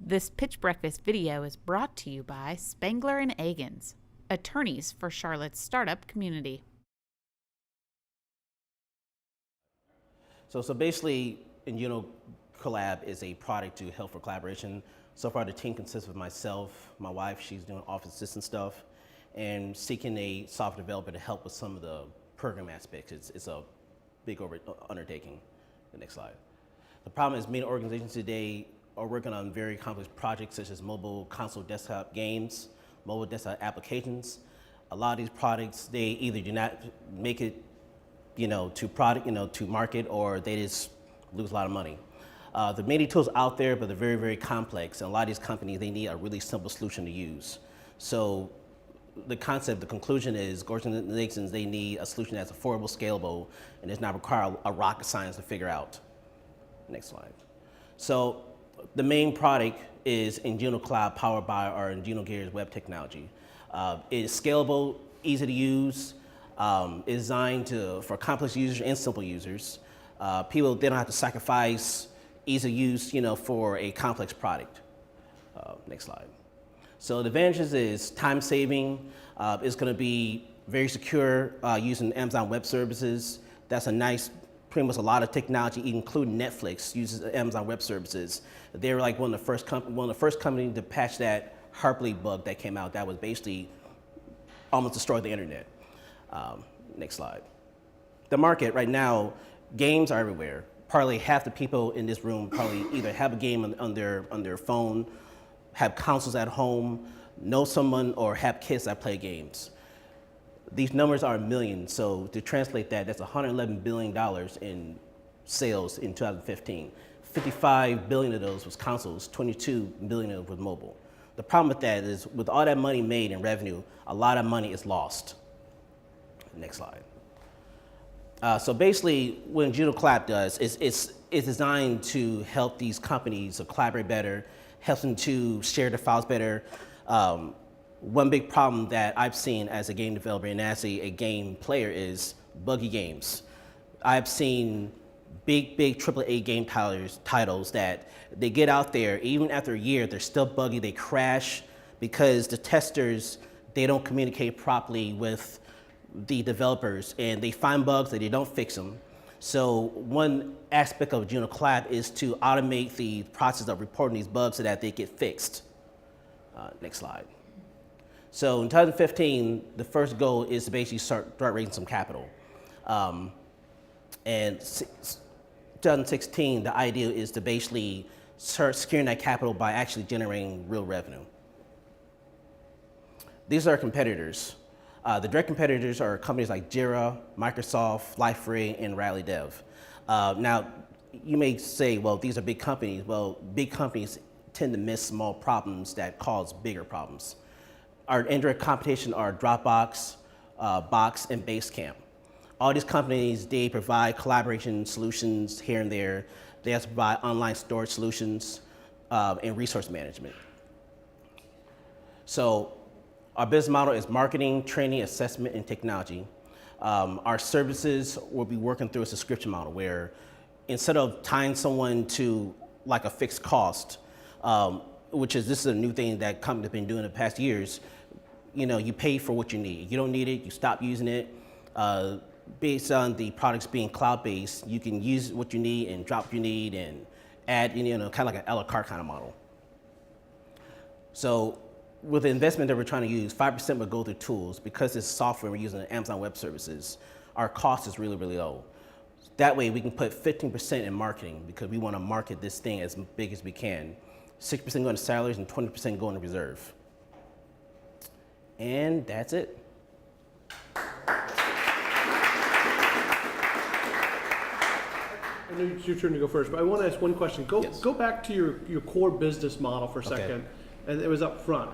This Pitch Breakfast video is brought to you by Spangler and Agins, attorneys for Charlotte's startup community. So basically, Ingeniak Collab is a product to help for collaboration. So far, the team consists of myself, my wife, she's doing office assistant stuff, and seeking a software developer to help with some of the program aspects. It's a big undertaking. The next slide. The problem is many organizations today are working on very complex projects such as mobile console desktop games, mobile desktop applications. A lot of these products, they either do not make it to market, or they just lose a lot of money. There are many tools out there, but they're very, very complex. And a lot of these companies, they need a really simple solution to use. So the conclusion is organizations, they need a solution that's affordable, scalable, and does not require a rocket science to figure out. Next slide. So the main product is Ingeniak Cloud, powered by our Ingeniak Gears web technology. It is scalable, easy to use, is designed for complex users and simple users. People, they don't have to sacrifice ease of use, for a complex product. Next slide. So the advantages is time saving. It's going to be very secure using Amazon Web Services. That's pretty much a lot of technology, including Netflix, uses Amazon Web Services. They were like one of the first companies to patch that Heartbleed bug that came out that was basically almost destroyed the internet. Next slide. The market right now, games are everywhere. Probably half the people in this room probably either have a game on their phone, have consoles at home, know someone, or have kids that play games. These numbers are millions, so to translate that, that's $111 billion in sales in 2015. 55 billion of those was consoles, 22 billion of those was mobile. The problem with that is, with all that money made in revenue, a lot of money is lost. Next slide. So basically, what Ingeniak Collab does is it's designed to help these companies to collaborate better, help them to share their files better. One big problem that I've seen as a game developer and as a game player is buggy games. I've seen big AAA game titles that they get out there, even after a year, they're still buggy, they crash because the testers, they don't communicate properly with the developers, and they find bugs that they don't fix them. So one aspect of Ingeniak Collab is to automate the process of reporting these bugs so that they get fixed. Next slide. So in 2015, the first goal is to basically start raising some capital. And 2016, the idea is to basically start securing that capital by actually generating real revenue. These are our competitors. The direct competitors are companies like Jira, Microsoft, Liferay, and Rally Dev. Now, you may say, well, these are big companies. Well, big companies tend to miss small problems that cause bigger problems. Our indirect competition are Dropbox, Box, and Basecamp. All these companies, they provide collaboration solutions here and there. They also provide online storage solutions and resource management. So our business model is marketing, training, assessment, and technology. Our services will be working through a subscription model where instead of tying someone to like a fixed cost, this is a new thing that companies have been doing in the past years, you pay for what you need. You don't need it, you stop using it. Based on the products being cloud-based, you can use what you need and drop what you need and add, kind of like an a la carte kind of model. So with the investment that we're trying to use, 5% would go through tools. Because it's software we're using Amazon Web Services, our cost is really, really low. That way we can put 15% in marketing because we want to market this thing as big as we can. 6% going to salaries and 20% going to reserve. And that's it. I know it's your turn to go first, but I want to ask one question. Go back to your core business model for a second. Okay. And it was up front.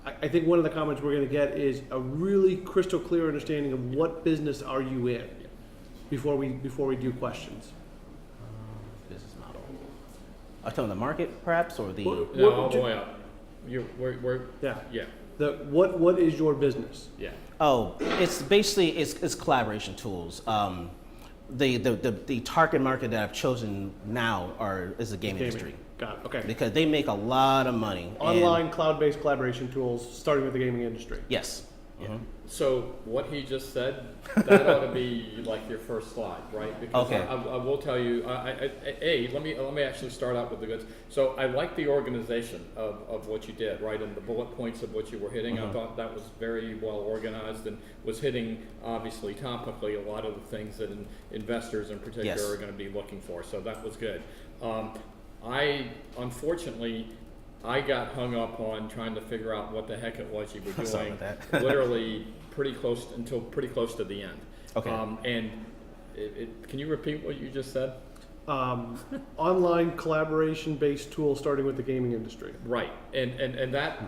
I think one of the comments we're going to get is a really crystal clear understanding of what business are you in before we do questions. Business model. Are you talking the market, perhaps, or the? No, all the way up. Yeah. What is your business? Yeah. Oh, it's basically it's collaboration tools. The target market that I've chosen now is the game industry. Got it. Okay. Because they make a lot of money. Online cloud-based collaboration tools, starting with the gaming industry. Yes. So what he just said, that ought to be like your first slide, right? Because Okay. I will tell you, let me actually start out with the goods. So I like the organization of what you did, right, and the bullet points of what you were hitting. I thought that was very well organized and was hitting, obviously, topically a lot of the things that investors in particular Yes. are going to be looking for. So that was good. Unfortunately, I got hung up on trying to figure out what the heck it was you were Sorry doing. about that. Literally pretty close to the end. Okay. And can you repeat what you just said? Online collaboration-based tool starting with the gaming industry. Right, and that,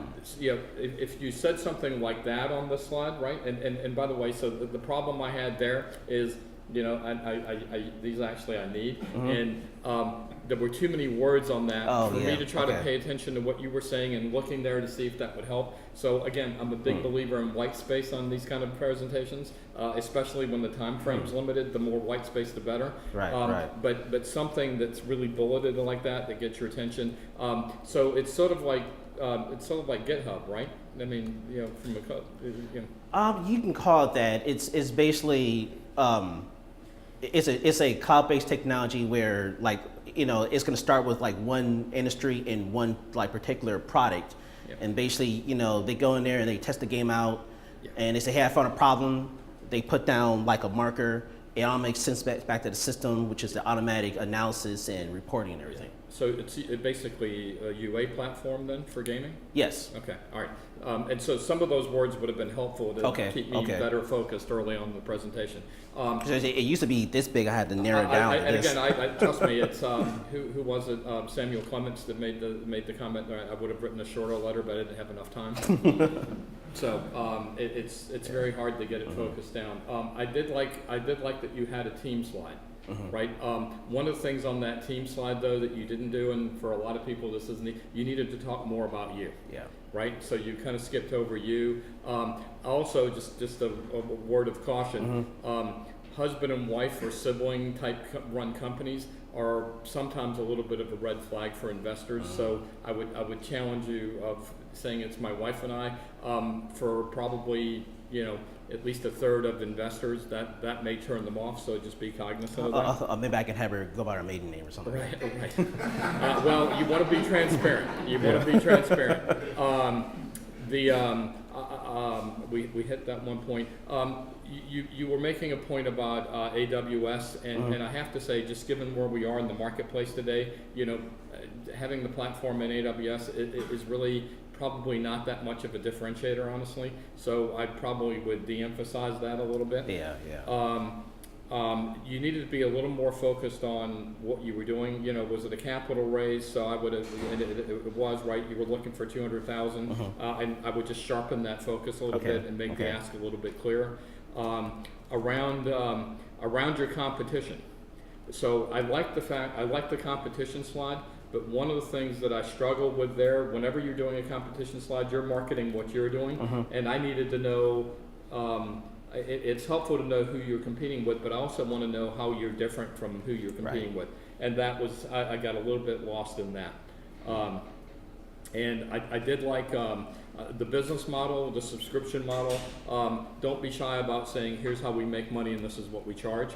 if you said something like that on the slide, right, and by the way, so the problem I had there is, these actually I need, and there were too many words on that for me to try to pay attention to what you were saying and looking there to see if that would help. So again, I'm a big believer in white space on these kind of presentations, especially when the time frame's limited. The more white space, the better. Right. But something that's really bulleted like that gets your attention. So it's sort of like GitHub, right? I mean, from a You can call it that. It's basically it's a cloud-based technology where it's going to start with like one industry and one like particular product, and basically they go in there and they test the game out, and they say, hey, I found a problem. They put down like a marker. It all makes sense back to the system, which is the automatic analysis and reporting and everything. So it's basically a UA platform then for gaming? Yes. Okay, all right. And so some of those words would have been helpful to keep me better focused early on in the presentation. It used to be this big. I had to narrow it down. And again, trust me, it's who was it? Samuel Clements that made the comment. I would have written a shorter letter, but I didn't have enough time. So it's very hard to get it focused down. I did like that you had a team slide. Right. One of the things on that team slide, though, that you didn't do, and for a lot of people this isn't, you needed to talk more about you. Yeah. Right. So you kind of skipped over you. Also, just a word of caution: husband and wife or sibling type run companies are sometimes a little bit of a red flag for investors. So I would challenge you of saying it's my wife and I for probably at least a third of investors, that may turn them off, so just be cognizant of that. Maybe I can have her go by her maiden name or something. Right. Well, you want to be transparent. We hit that one point. You were making a point about AWS, and I have to say, just given where we are in the marketplace today, having the platform in AWS is really probably not that much of a differentiator, honestly. So I probably would de-emphasize that a little bit. Yeah. You needed to be a little more focused on what you were doing. Was it a capital raise? So I would have. It was right. You were looking for 200,000, and I would just sharpen that focus a little bit and make the ask a little bit clearer around your competition. So I like the competition slide. But one of the things that I struggle with there, whenever you're doing a competition slide, you're marketing what you're doing, and I needed to know. It's helpful to know who you're competing with, but I also want to know how you're different from who you're competing with, and that was I got a little bit lost in that. And I did like the business model, the subscription model. Don't be shy about saying, here's how we make money and this is what we charge,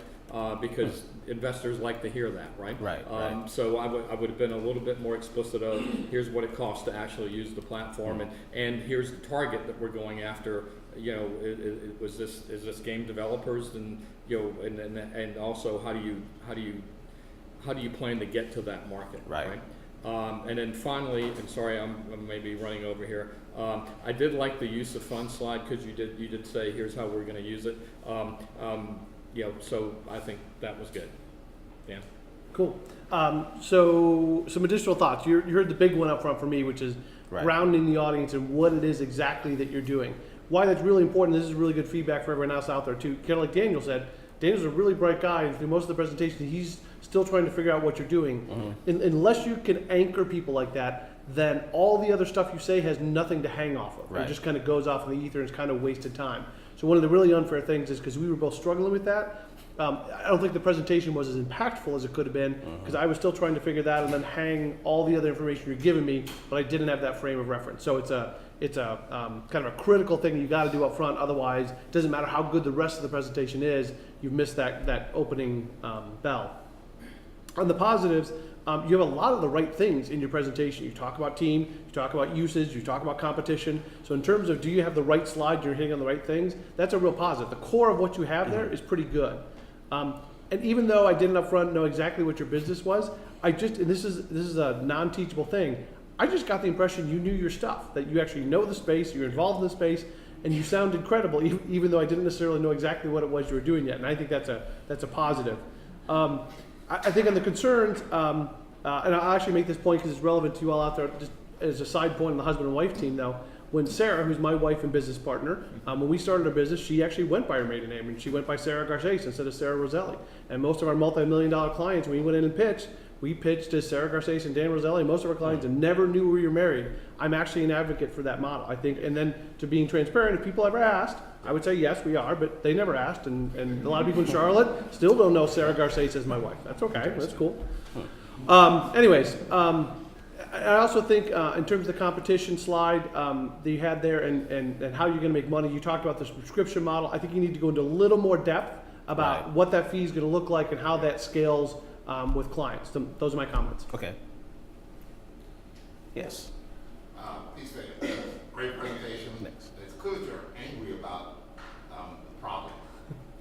because investors like to hear that, right? Right. So I would have been a little bit more explicit of, here's what it costs to actually use the platform, and here's the target that we're going after. Is this game developers, and and also how do you plan to get to that market, right? And then finally, and sorry, I'm maybe running over here. I did like the use of funds slide, because you did say here's how we're going to use it. So I think that was good. Dan. Cool. So some additional thoughts. You heard the big one up front for me, which is grounding the audience in what it is exactly that you're doing. Why that's really important. This is really good feedback for everyone else out there too. Kind of like Daniel said, Daniel's a really bright guy, and through most of the presentation, he's still trying to figure out what you're doing. Unless you can anchor people like that, then all the other stuff you say has nothing to hang off of. It just kind of goes off in the ether and it's kind of wasted time. So one of the really unfair things is because we were both struggling with that, I don't think the presentation was as impactful as it could have been because I was still trying to figure that and then hang all the other information you're giving me, but I didn't have that frame of reference. So it's a kind of a critical thing you got to do up front. Otherwise, it doesn't matter how good the rest of the presentation is, you've missed that opening bell. On the positives, you have a lot of the right things in your presentation. You talk about team, you talk about usage, you talk about competition. So in terms of do you have the right slide, you're hitting on the right things, that's a real positive. The core of what you have there is pretty good. And even though I didn't up front know exactly what your business was, and this is a non-teachable thing, I just got the impression you knew your stuff, that you actually know the space, you're involved in the space, and you sound incredible, even though I didn't necessarily know exactly what it was you were doing yet. And I think that's a positive. I think on the concerns, and I'll actually make this point because it's relevant to you all out there, just as a side point on the husband and wife team though, when Sarah, who's my wife and business partner, when we started our business, she actually went by her maiden name, and she went by Sarah Garces instead of Sarah Roselli. And most of our multi-million-dollar clients, when we went in and pitched, we pitched as Sarah Garces and Dan Roselli. Most of our clients never knew we were married. I'm actually an advocate for that model, I think. And then to being transparent, if people ever asked, I would say yes, we are, but they never asked. And a lot of people in Charlotte still don't know Sarah Garces as my wife. That's okay, that's cool. I also think in terms of the competition slide that you had there and how you're going to make money, you talked about the subscription model. I think you need to go into a little more depth about what that fee is going to look like and how that scales with clients. Those are my comments. Okay. Yes. Peace, great presentation. Next. It's clear that you're angry about the problem,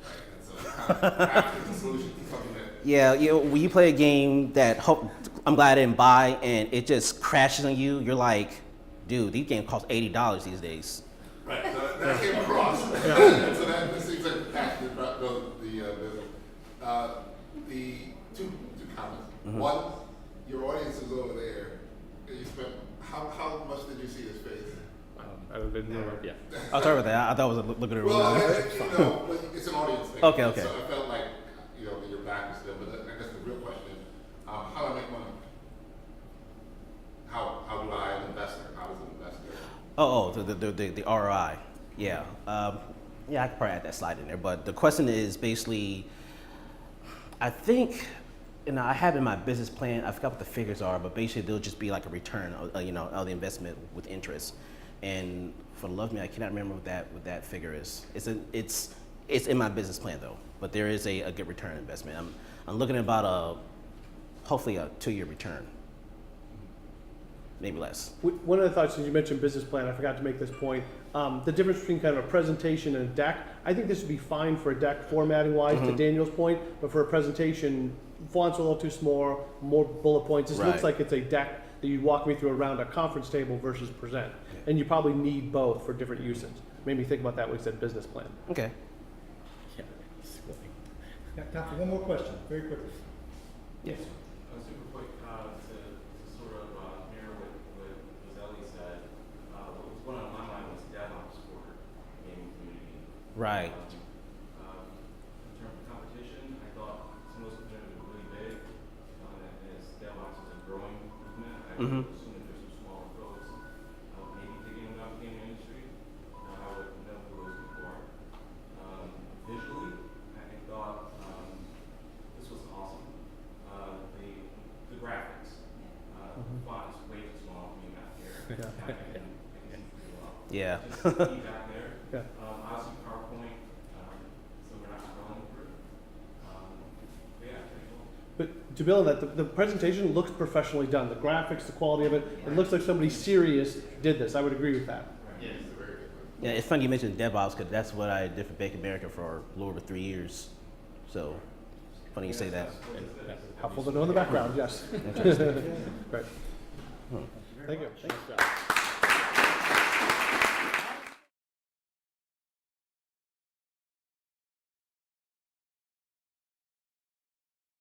right? And so it's kind of crafting the solution to something that. Yeah, when you play a game that I'm glad I didn't buy and it just crashes on you, you're like, dude, these games cost $80 these days. Right, so that came across. And so that seems like the passion about the business. The two comments. One, your audience is over there. You spent, how much did you see his face? I didn't know. Yeah. Oh, sorry about that. I thought it was looking at Well, it's an audience thing. Okay. So I felt like, that your back was still, but I guess the real question is, how do I make money? How do I, as an investor, how does an investor? The ROI. Yeah. I could probably add that slide in there. But the question is basically, I think, I have in my business plan, I forgot what the figures are, but basically they'll just be like a return of the investment with interest. And for the love of me, I cannot remember what that figure is. It's in my business plan though, but there is a good return on investment. I'm looking at about hopefully a 2-year return. Maybe less. One of the thoughts, since you mentioned business plan, I forgot to make this point. The difference between kind of a presentation and a deck, I think this would be fine for a deck formatting wise, to Daniel's point, but for a presentation, fonts are a little too small, more bullet points. This looks like it's a deck that you'd walk me through around a conference table versus present. And you probably need both for different usage. Made me think about that when we said business plan. Okay. Got time for one more question, very quickly. Yes. Super quick, to sort of mirror what Roselli said, what was going on in my mind was DevOps for the gaming community. Right. In terms of competition, I thought some of those competitors were really big, and as DevOps is a growing movement, I would assume that there's some smaller folks maybe thinking about the gaming industry. I would know who those people are. Visually, I thought this was awesome. The graphics, font is way too small for me back here. I can see pretty well. Yeah. Just see back there. Yeah. Obviously PowerPoint, so we're not scrolling through. Pretty cool. But to build on that, the presentation looks professionally done. The graphics, the quality of it, it looks like somebody serious did this. I would agree with that. Yes. Yeah, it's funny you mentioned DevOps because that's what I did for Bank of America for a little over 3 years. So funny you say that. Helpful to know in the background, yes. Interesting. Great. Thank you. Thanks, Josh.